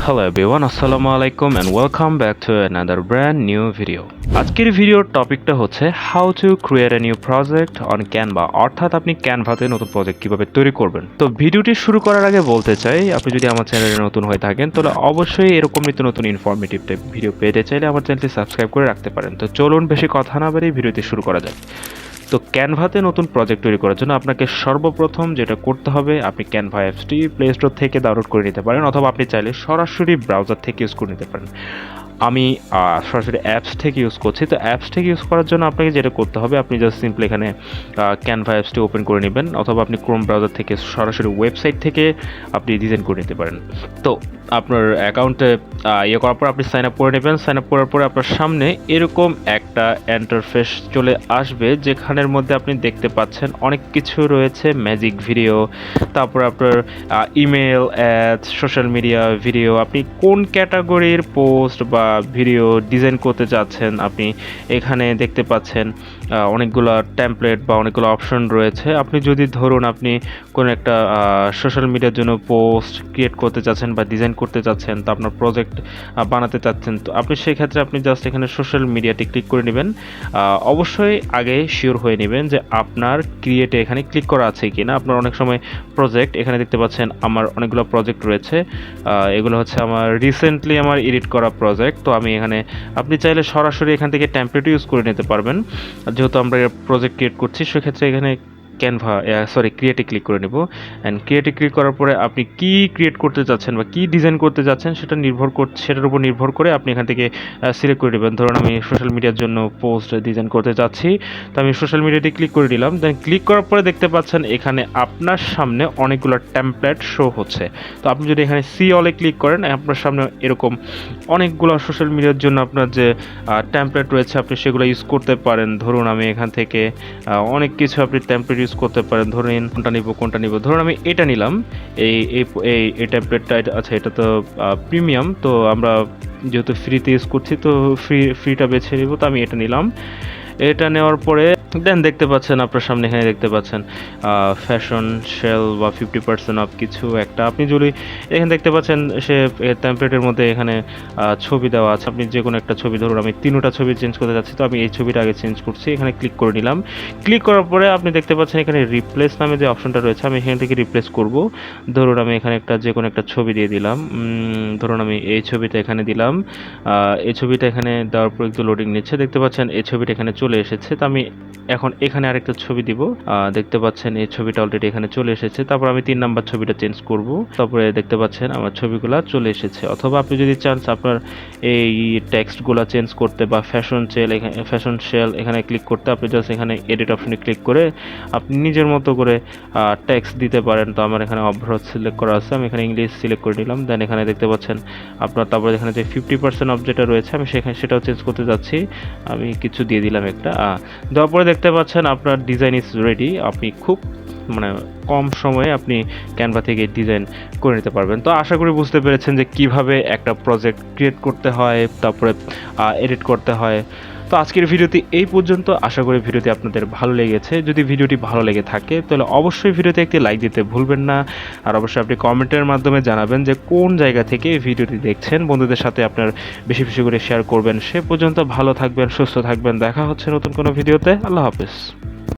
Hello everyone, assalamu alaikum and welcome back to another brand new video. আজকের ভিডিওর টপিকটা হচ্ছে how to create a new project on Canva, অর্থাৎ আপনি ক্যানভাতে নতুন প্রজেক্ট কিভাবে তৈরি করবেন। তো ভিডিওটি শুরু করার আগে বলতে চাই, আপনি যদি আমার চ্যানেলে নতুন হয়ে থাকেন তাহলে অবশ্যই এরকম নিত্য নতুন ইনফরমেটিভ টাইপ ভিডিও পেতে চাইলে আমার চ্যানেলটি সাবস্ক্রাইব করে রাখতে পারেন। তো চলুন বেশি কথা না বাড়িয়ে ভিডিওটি শুরু করা যাক। তো ক্যানভাতে নতুন প্রজেক্ট তৈরি করার জন্য আপনাকে সর্বপ্রথম যেটা করতে হবে, আপনি ক্যানভা অ্যাপসটি প্লে স্টোর থেকে ডাউনলোড করে নিতে পারেন, অথবা আপনি চাইলে সরাসরি ব্রাউজার থেকে ইউজ করে নিতে পারেন। আমি সরাসরি অ্যাপস থেকে ইউজ করছি। তো অ্যাপস থেকে ইউজ করার জন্য আপনাকে যেটা করতে হবে, আপনি জাস্ট সিম্পলি এখানে ক্যানভা অ্যাপসটি ওপেন করে নেবেন, অথবা আপনি ক্রোম ব্রাউজার থেকে সরাসরি ওয়েবসাইট থেকে আপনি ডিজাইন করে নিতে পারেন। তো আপনার অ্যাকাউন্টে করার পর আপনি সাইন আপ করে নেবেন। সাইন আপ করার পরে আপনার সামনে এরকম একটা ইন্টারফেস চলে আসবে, যেখানের মধ্যে আপনি দেখতে পাচ্ছেন অনেক কিছু রয়েছে, ম্যাজিক ভিডিও, তারপর আপনার email, ads, social media video, আপনি কোন ক্যাটাগরির পোস্ট বা ভিডিও ডিজাইন করতে চাচ্ছেন আপনি এখানে দেখতে পাচ্ছেন অনেকগুলো টেমপ্লেট বা অনেকগুলো অপশন রয়েছে। আপনি যদি ধরুন আপনি কোনো একটা সোশ্যাল মিডিয়ার জন্য পোস্ট ক্রিয়েট করতে চাচ্ছেন বা ডিজাইন করতে চাচ্ছেন, তো আপনার প্রজেক্ট বানাতে চাচ্ছেন, তো আপনি সেক্ষেত্রে আপনি জাস্ট এখানে সোশ্যাল মিডিয়াতে ক্লিক করে নেবেন। অবশ্যই আগে শিওর হয়ে নেবেন যে আপনার ক্রিয়েটে এখানে ক্লিক করা আছে কি না। আপনার অনেক সময় প্রজেক্ট এখানে দেখতে পাচ্ছেন, আমার অনেকগুলো প্রজেক্ট রয়েছে, এগুলো হচ্ছে আমার রিসেন্টলি আমার এডিট করা প্রজেক্ট। তো আমি এখানে আপনি চাইলে সরাসরি এখান থেকে টেমপ্লেট ইউজ করে নিতে পারবেন, যেহেতু আমরা প্রজেক্ট ক্রিয়েট করছি। সেক্ষেত্রে এখানে ক্রিয়েটে ক্লিক করে নেব। অ্যান্ড ক্রিয়েটে ক্লিক করার পরে আপনি কি ক্রিয়েট করতে চাচ্ছেন বা কি ডিজাইন করতে চাচ্ছেন সেটার উপর নির্ভর করে আপনি এখান থেকে সিলেক্ট করে নেবেন। ধরুন আমি সোশ্যাল মিডিয়ার জন্য পোস্ট ডিজাইন করতে চাচ্ছি, তো আমি সোশ্যাল মিডিয়াতে ক্লিক করে দিলাম। দেন ক্লিক করার পরে দেখতে পাচ্ছেন এখানে আপনার সামনে অনেকগুলো টেমপ্লেট শো হচ্ছে। তো আপনি যদি এখানে সি অলে ক্লিক করেন, আপনার সামনে এরকম অনেকগুলো সোশ্যাল মিডিয়ার জন্য আপনার যে টেমপ্লেট রয়েছে আপনি সেগুলো ইউজ করতে পারেন। ধরুন আমি এখান থেকে অনেক কিছু আপনি টেমপ্লেট ইউজ করতে পারেন। ধরুন কোনটা নিব, ধরুন আমি এটা নিলাম, এই টেমপ্লেটটা। আচ্ছা, এটা তো প্রিমিয়াম, তো আমরা যেহেতু ফ্রিতে ইউজ করছি তো ফ্রিটা বেছে নিব। তো আমি এটা নিলাম। এটা নেওয়ার পরে দেন দেখতে পাচ্ছেন আপনার সামনে এখানে দেখতে পাচ্ছেন ফ্যাশন সেল বা 50% অফ কিছু একটা। আপনি যদি এখানে দেখতে পাচ্ছেন সে টেমপ্লেটের মধ্যে এখানে ছবি দেওয়া আছে। আপনি যে কোনো একটা ছবি, ধরুন আমি 3টা ছবি চেঞ্জ করতে যাচ্ছি, তো আমি এই ছবিটা আগে চেঞ্জ করছি। এখানে ক্লিক করে নিলাম। ক্লিক করার পরে আপনি দেখতে পাচ্ছেন এখানে রিপ্লেস নামে যে অপশনটা রয়েছে, আমি এখান থেকে রিপ্লেস করব। ধরুন আমি এখানে যে কোনো একটা ছবি দিয়ে দিলাম। ধরুন আমি এই ছবিটা এখানে দিলাম। এই ছবিটা এখানে দেওয়ার পর একটু লোডিং নিচ্ছে, দেখতে পাচ্ছেন এই ছবিটা এখানে চলে এসেছে। তো আমি এখন এখানে আরেকটা ছবি দিব। দেখতে পাচ্ছেন এই ছবিটা অলরেডি এখানে চলে এসেছে। তারপর আমি 3 নাম্বার ছবিটা চেঞ্জ করব। তারপরে দেখতে পাচ্ছেন আমার ছবিগুলো চলে এসেছে। অথবা আপনি যদি চান আপনার এই টেক্সটগুলো চেঞ্জ করতে বা ফ্যাশন সেল এখানে ক্লিক করতে, আপনি জাস্ট এখানে এডিট অপশনে ক্লিক করে আপনি নিজের মতো করে টেক্সট দিতে পারেন। তো আমার এখানে অবরোধ সিলেক্ট করা আছে, আমি এখানে ইংলিশ সিলেক্ট করে নিলাম। দেন এখানে দেখতে পাচ্ছেন আপনার, তারপরে এখানে যে 50% অফ যেটা রয়েছে আমি সেটাও চেঞ্জ করতে যাচ্ছি। আমি কিছু দিয়ে দিলাম একটা। দেওয়ার পরে দেখতে পাচ্ছেন আপনার ডিজাইন ইজ রেডি। আপনি খুব কম সময়ে আপনি ক্যানভা থেকে ডিজাইন করে নিতে পারবেন। তো আশা করি বুঝতে পেরেছেন যে কিভাবে একটা প্রজেক্ট ক্রিয়েট করতে হয়, তারপরে এডিট করতে হয়। তো আজকের ভিডিওটি এই পর্যন্ত। আশা করি ভিডিওটি আপনাদের ভালো লেগেছে। যদি ভিডিওটি ভালো লেগে থাকে তাহলে অবশ্যই ভিডিওতে একটি লাইক দিতে ভুলবেন না। আর অবশ্যই আপনি কমেন্টের মাধ্যমে জানাবেন যে কোন জায়গা থেকে এই ভিডিওটি দেখছেন। বন্ধুদের সাথে আপনার বেশি বেশি করে শেয়ার করবেন। সে পর্যন্ত ভালো থাকবেন, সুস্থ থাকবেন। দেখা হচ্ছে নতুন কোনো ভিডিওতে। আল্লাহ হাফেজ।